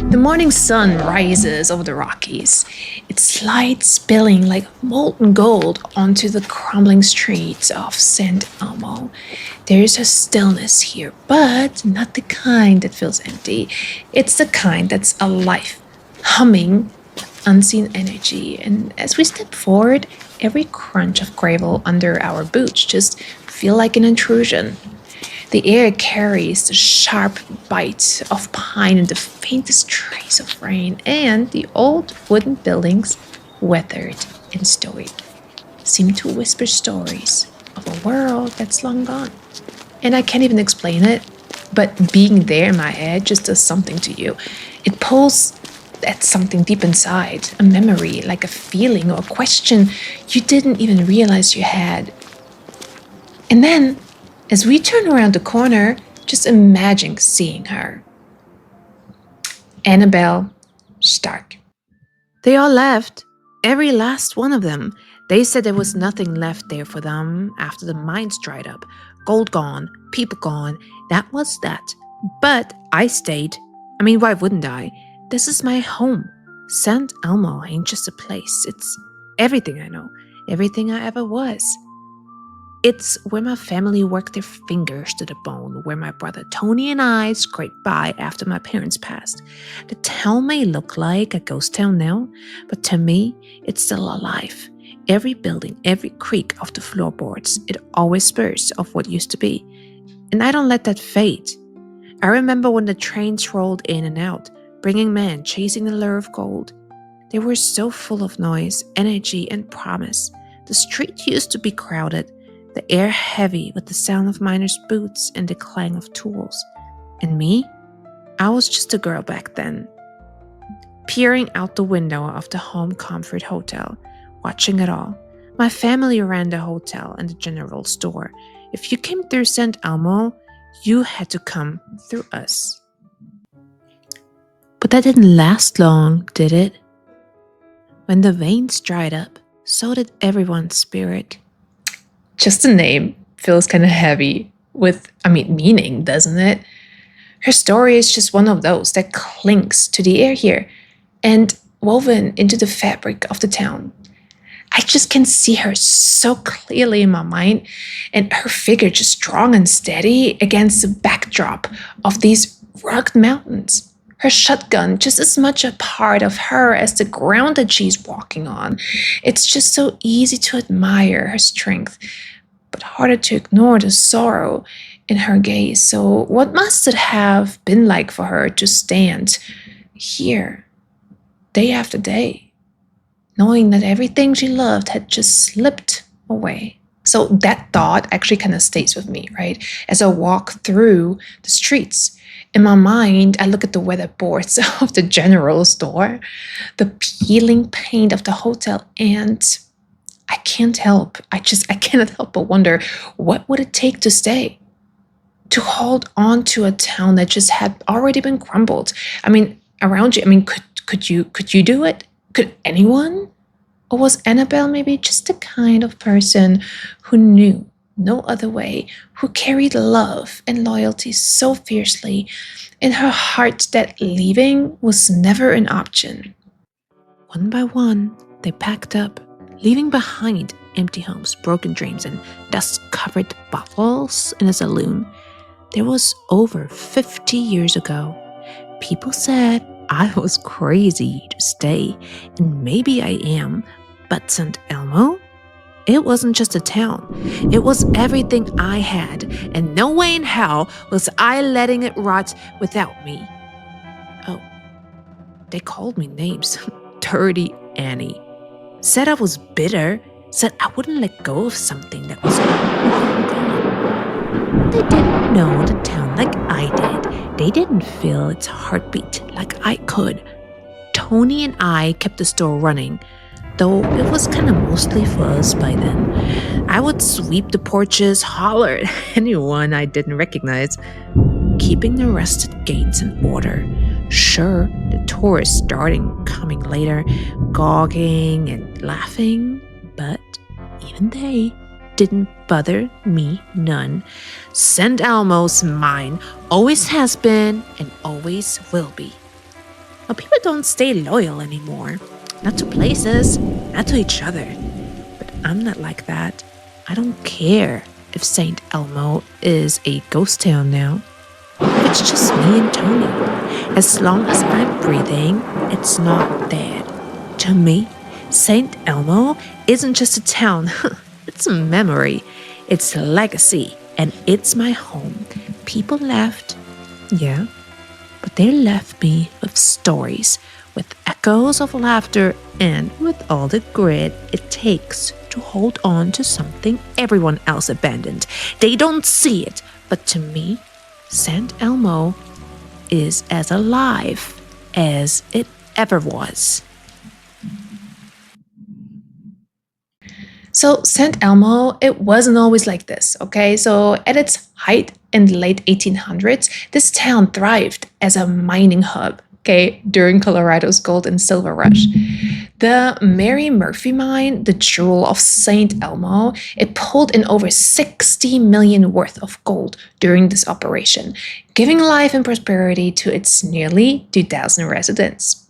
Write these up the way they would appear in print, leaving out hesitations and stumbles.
The morning sun rises over the Rockies, its light spilling like molten gold onto the crumbling streets of Saint Elmo. There is a stillness here, but not the kind that feels empty. It's the kind that's alive, humming with unseen energy. And as we step forward, every crunch of gravel under our boots just feel like an intrusion. The air carries the sharp bite of pine and the faintest trace of rain, and the old wooden buildings, weathered and stoic, seem to whisper stories of a world that's long gone. And I can't even explain it, but being there in my head just does something to you. It pulls at something deep inside, a memory, like a feeling or a question you didn't even realize you had. And then, as we turn around the corner, just imagine seeing her. Annabelle Stark. They all left, every last one of them. They said there was nothing left there for them after the mines dried up. Gold gone, people gone, that was that. But I stayed. I mean, why wouldn't I? This is my home. Saint Elmo ain't just a place. It's everything I know, everything I ever was. It's where my family worked their fingers to the bone, where my brother Tony and I scraped by after my parents passed. The town may look like a ghost town now, but to me, it's still alive. Every building, every creak of the floorboards, it always whispers of what used to be. And I don't let that fade. I remember when the trains rolled in and out, bringing men chasing the lure of gold. They were so full of noise, energy, and promise. The street used to be crowded, the air heavy with the sound of miners' boots and the clang of tools. And me? I was just a girl back then, peering out the window of the Home Comfort Hotel, watching it all. My family ran the hotel and the general store. If you came through St. Elmo, you had to come through us. But that didn't last long, did it? When the veins dried up, so did everyone's spirit. Just the name feels kind of heavy with, meaning, doesn't it? Her story is just one of those that clings to the air here and woven into the fabric of the town. I just can see her so clearly in my mind, and her figure just strong and steady against the backdrop of these rugged mountains. Her shotgun just as much a part of her as the ground that she's walking on. It's just so easy to admire her strength, but harder to ignore the sorrow in her gaze. So what must it have been like for her to stand here day after day, knowing that everything she loved had just slipped away? So that thought actually kind of stays with me, right? As I walk through the streets, in my mind, I look at the weatherboards of the general store, the peeling paint of the hotel, and I cannot help but wonder, what would it take to stay? To hold on to a town that just had already been crumbled. Around you, could you do it? Could anyone? Or was Annabelle maybe just the kind of person who knew no other way, who carried love and loyalty so fiercely in her heart that leaving was never an option? One by one, they packed up, leaving behind empty homes, broken dreams, and dust-covered bottles in a saloon. There was over 50 years ago. People said I was crazy to stay, and maybe I am, but St. Elmo? It wasn't just a town. It was everything I had, and no way in hell was I letting it rot without me. Oh, they called me names. Dirty Annie. Said I was bitter. Said I wouldn't let go of something that was long gone. They didn't know the town like I did. They didn't feel its heartbeat like I could. Tony and I kept the store running, though it was kind of mostly for us by then. I would sweep the porches, holler at anyone I didn't recognize, keeping the rusted gates in order. Sure, the tourists starting coming later, gawking and laughing, but even they didn't bother me none. St. Elmo's mine, always has been and always will be. Well, people don't stay loyal anymore. Not to places, not to each other. But I'm not like that. I don't care if Saint Elmo is a ghost town now. It's just me and Tony. As long as I'm breathing, it's not dead. To me, Saint Elmo isn't just a town, it's a memory, it's a legacy, and it's my home. People left, yeah, but they left me with stories, with echoes of laughter, and with all the grit it takes to hold on to something everyone else abandoned. They don't see it, but to me, Saint Elmo is as alive as it ever was. So Saint Elmo, it wasn't always like this, okay? So at its height in the late 1800s, this town thrived as a mining hub, okay, during Colorado's gold and silver rush. The Mary Murphy mine, the jewel of Saint Elmo, it pulled in over 60 million worth of gold during this operation, giving life and prosperity to its nearly 2,000 residents.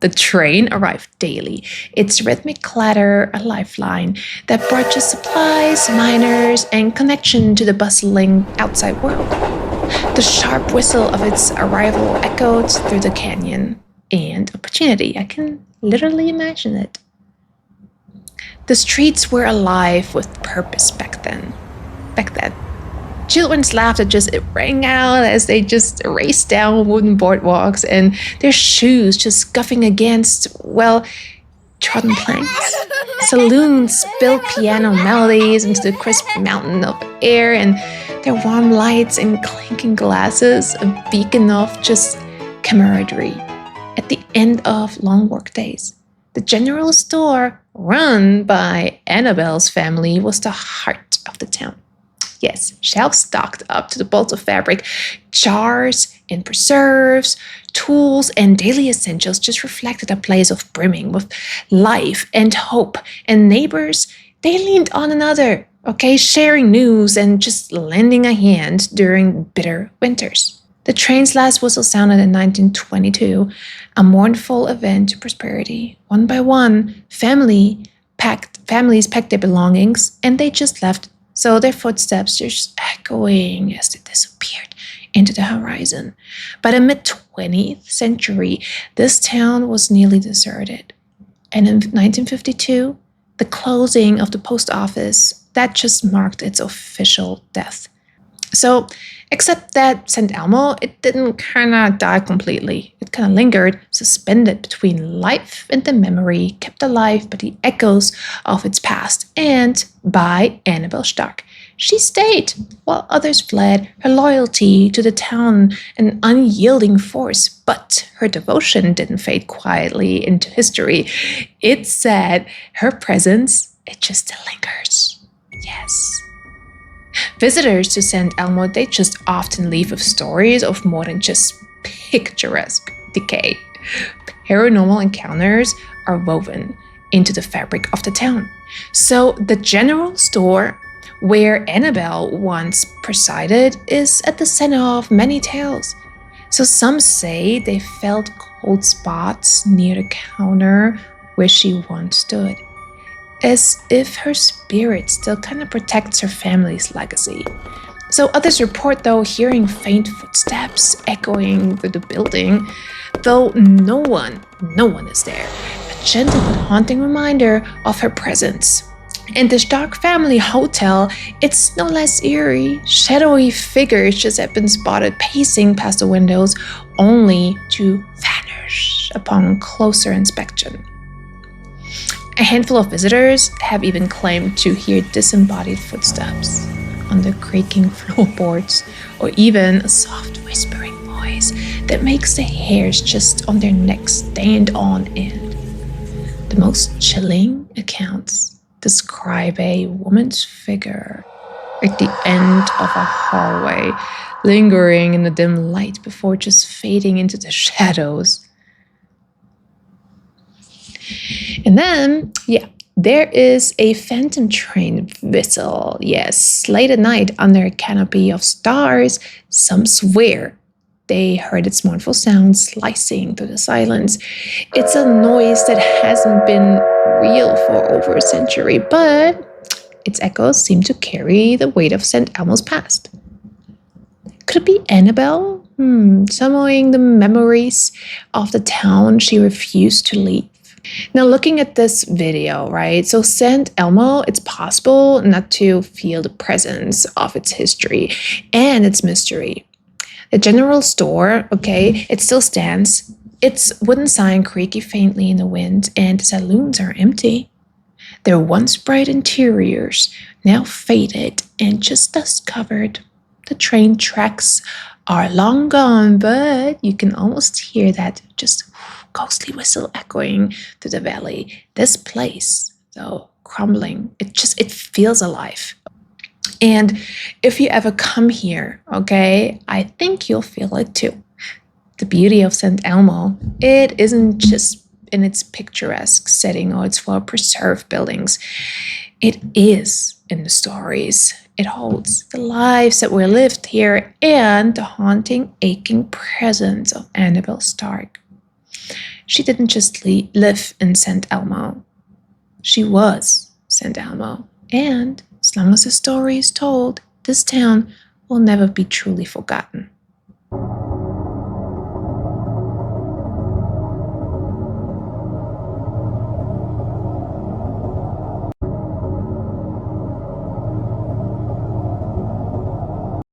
The train arrived daily, its rhythmic clatter a lifeline that brought just supplies, miners, and connection to the bustling outside world. The sharp whistle of its arrival echoed through the canyon, and opportunity, I can literally imagine it. The streets were alive with purpose back then. Children's laughter just it rang out as they just raced down wooden boardwalks and their shoes just scuffing against, well, trodden planks. Saloons spilled piano melodies into the crisp mountain of air, and their warm lights and clinking glasses, a beacon of just camaraderie. At the end of long work days, the general store, run by Annabelle's family, was the heart of the town. Yes, shelves stocked up to the bolts of fabric, jars and preserves, tools, and daily essentials just reflected a place of brimming with life and hope. And neighbors, they leaned on another, okay, sharing news and just lending a hand during bitter winters. The train's last whistle sounded in 1922, a mournful event to prosperity. One by one, families packed their belongings and they just left. So their footsteps just echoing as they disappeared into the horizon. By the mid-20th century, this town was nearly deserted. And in 1952, the closing of the post office, that just marked its official death. So, except that St. Elmo, it didn't kind of die completely. It kind of lingered, suspended between life and the memory, kept alive by the echoes of its past, and by Annabelle Stark. She stayed, while others fled, her loyalty to the town an unyielding force, but her devotion didn't fade quietly into history. It said her presence, it just still lingers. Yes. Visitors to St. Elmo, they just often leave with stories of more than just picturesque decay. Paranormal encounters are woven into the fabric of the town. So the general store where Annabelle once presided is at the center of many tales. So some say they felt cold spots near the counter where she once stood, as if her spirit still kind of protects her family's legacy. So others report, though, hearing faint footsteps echoing through the building, though no one is there. A gentle but haunting reminder of her presence. In this Stark family hotel, it's no less eerie. Shadowy figures just have been spotted pacing past the windows, only to vanish upon closer inspection. A handful of visitors have even claimed to hear disembodied footsteps on the creaking floorboards, or even a soft whispering voice that makes the hairs just on their necks stand on end. The most chilling accounts describe a woman's figure at the end of a hallway, lingering in the dim light before just fading into the shadows. And then, there is a phantom train whistle. Yes, late at night under a canopy of stars, some swear they heard its mournful sound slicing through the silence. It's a noise that hasn't been real for over a century, but its echoes seem to carry the weight of St. Elmo's past. Could it be Annabelle? Summoning the memories of the town she refused to leave. Now, looking at this video, right? So Saint Elmo, it's possible not to feel the presence of its history and its mystery. The general store, okay, it still stands. Its wooden sign creaky faintly in the wind, and the saloons are empty. Their once bright interiors, now faded and just dust covered. The train tracks are long gone, but you can almost hear that just ghostly whistle echoing through the valley. This place, though, crumbling, it feels alive. And if you ever come here, okay, I think you'll feel it too. The beauty of St. Elmo, it isn't just in its picturesque setting or its well-preserved buildings. It is in the stories it holds, the lives that were lived here, and the haunting, aching presence of Annabelle Stark. She didn't just live in St. Elmo. She was St. Elmo. And as long as the story is told, this town will never be truly forgotten.